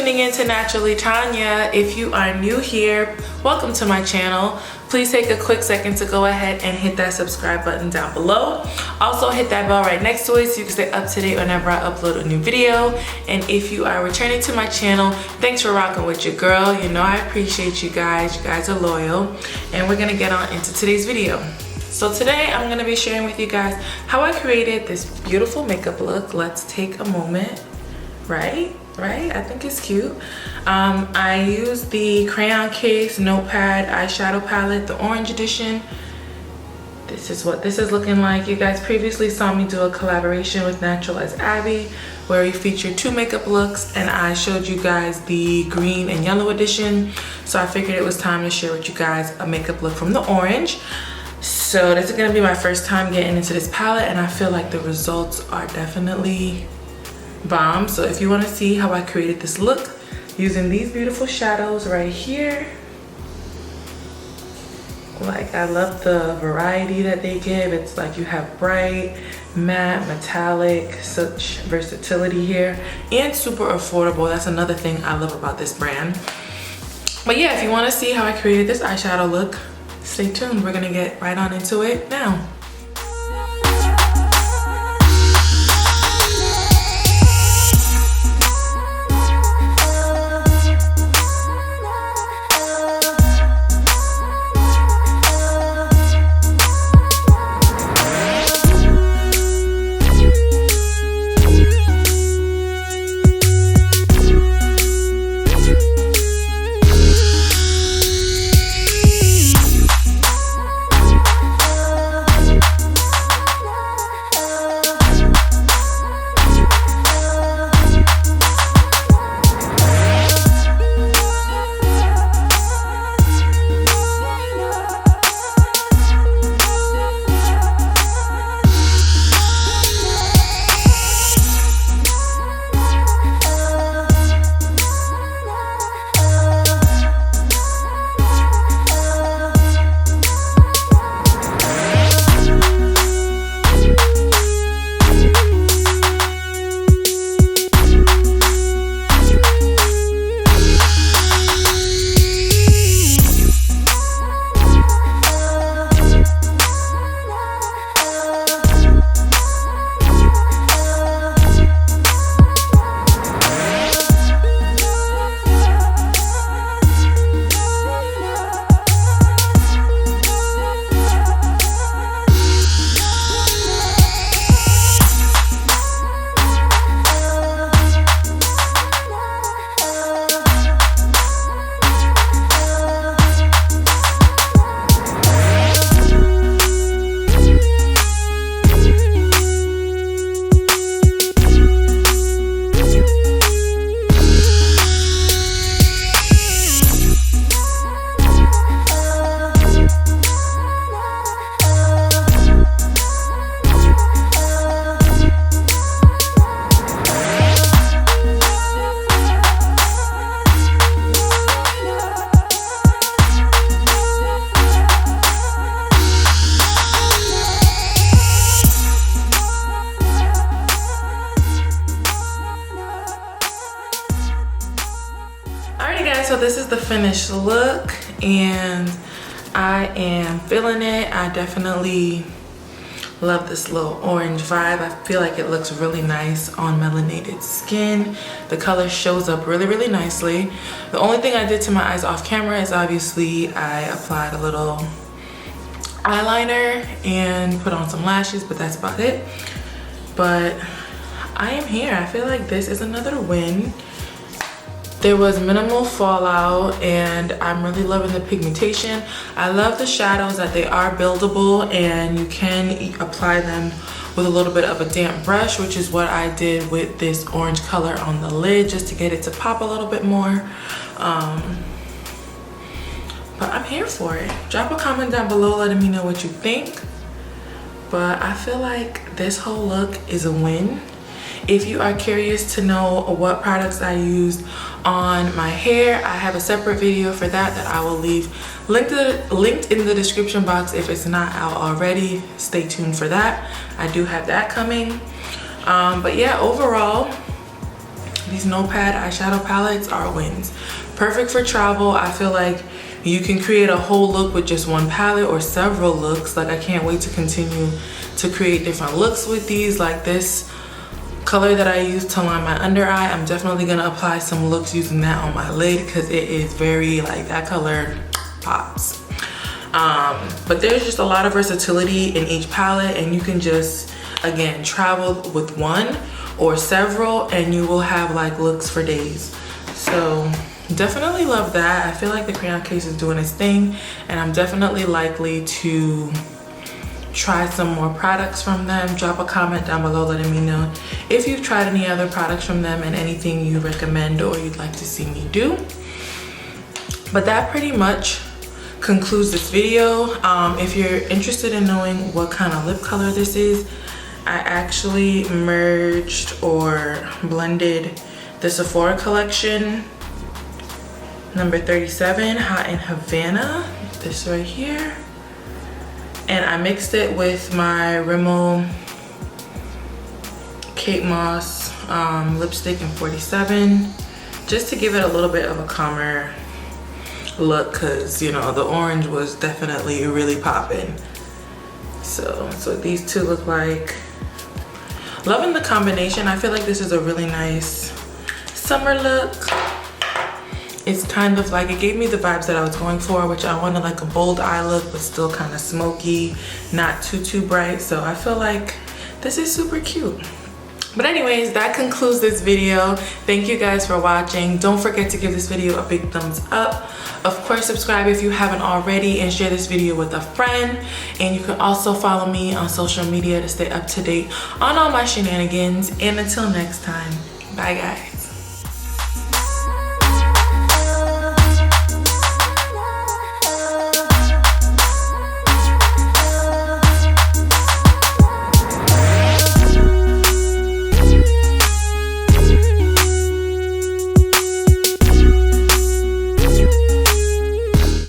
tuning in to Naturally Tanya. If you are new here, welcome to my channel. Please take a quick second to go ahead and hit that subscribe button down below. Also hit that bell right next to it so you can stay up to date whenever I upload a new video. And if you are returning to my channel, thanks for rocking with your girl. You know I appreciate you guys. You guys are loyal. And we're gonna get on into today's video. So today I'm gonna be sharing with you guys how I created this beautiful makeup look. Let's take a moment, right? I think it's cute. I used the CRAYONCASE Notepad Eyeshadow palette, the orange edition. This is what this is looking like. You guys previously saw me do a collaboration with NaturalAsAbby where we featured 2 makeup looks, and I showed you guys the green and yellow edition. So I figured it was time to share with you guys a makeup look from the orange. So this is gonna be my first time getting into this palette, and I feel like the results are definitely bomb. So if you want to see how I created this look using these beautiful shadows right here, like I love the variety that they give. It's like you have bright, matte, metallic, such versatility here, and super affordable. That's another thing I love about this brand. But yeah, if you want to see how I created this eyeshadow look, stay tuned. We're gonna get right on into it now. So this is the finished look, and I am feeling it. I definitely love this little orange vibe. I feel like it looks really nice on melanated skin. The color shows up really nicely. The only thing I did to my eyes off camera is obviously I applied a little eyeliner and put on some lashes, but that's about it. But I am here. I feel like this is another win. There was minimal fallout, and I'm really loving the pigmentation. I love the shadows that they are buildable, and you can apply them with a little bit of a damp brush, which is what I did with this orange color on the lid, just to get it to pop a little bit more. But I'm here for it. Drop a comment down below letting me know what you think. But I feel like this whole look is a win. If you are curious to know what products I used on my hair, I have a separate video for that I will leave linked in the description box if it's not out already. Stay tuned for that. I do have that coming. But yeah, overall, these Notepad eyeshadow palettes are wins. Perfect for travel. I feel like you can create a whole look with just one palette or several looks. Like I can't wait to continue to create different looks with these. Like this color that I use to line my under eye, I'm definitely gonna apply some looks using that on my lid because it is very, like, that color pops. But there's just a lot of versatility in each palette, and you can just, again, travel with one or several and you will have like looks for days. So definitely love that. I feel like the crayon case is doing its thing, and I'm definitely likely to try some more products from them. Drop a comment down below letting me know if you've tried any other products from them and anything you recommend or you'd like to see me do. But that pretty much concludes this video. If you're interested in knowing what kind of lip color this is, I actually merged or blended the Sephora collection number 37 Hot in Havana, this right here, and I mixed it with my Rimmel Kate Moss lipstick in 47 just to give it a little bit of a calmer look, because you know the orange was definitely really popping. So these two look like. Loving the combination. I feel like this is a really nice summer look. It's kind of like, it gave me the vibes that I was going for, which I wanted like a bold eye look but still kind of smoky, not too bright. So I feel like this is super cute. But anyways, that concludes this video. Thank you guys for watching. Don't forget to give this video a big thumbs up. Of course, subscribe if you haven't already, and share this video with a friend. And you can also follow me on social media to stay up to date on all my shenanigans. And until next time, bye guys.